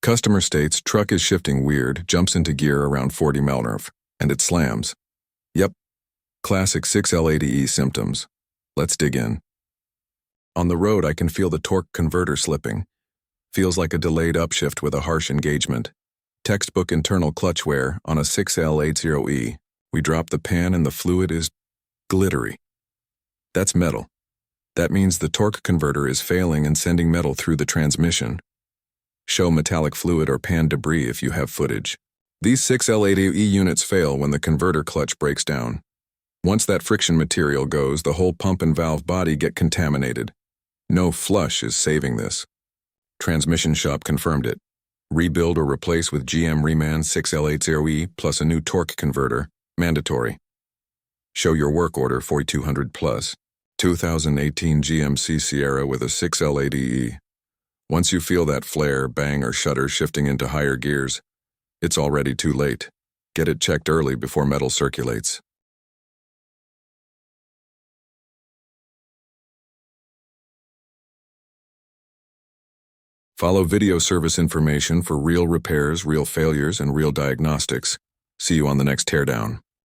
Customer states truck is shifting weird, jumps into gear around 40 mph, and it slams. Yep, classic 6L80E symptoms. Let's dig in. On the road, I can feel the torque converter slipping. Feels like a delayed upshift with a harsh engagement. Textbook internal clutch wear on a 6L80E. We drop the pan and the fluid is glittery. That's metal. That means the torque converter is failing and sending metal through the transmission. Show metallic fluid or pan debris if you have footage. These 6L80E units fail when the converter clutch breaks down. Once that friction material goes, the whole pump and valve body get contaminated. No flush is saving this. Transmission shop confirmed it. Rebuild or replace with GM Reman 6L80E plus a new torque converter, mandatory. Show your work order 4200 plus. 2018 GMC Sierra with a 6L80E. Once you feel that flare, bang, or shudder shifting into higher gears, it's already too late. Get it checked early before metal circulates. Follow video service information for real repairs, real failures, and real diagnostics. See you on the next teardown.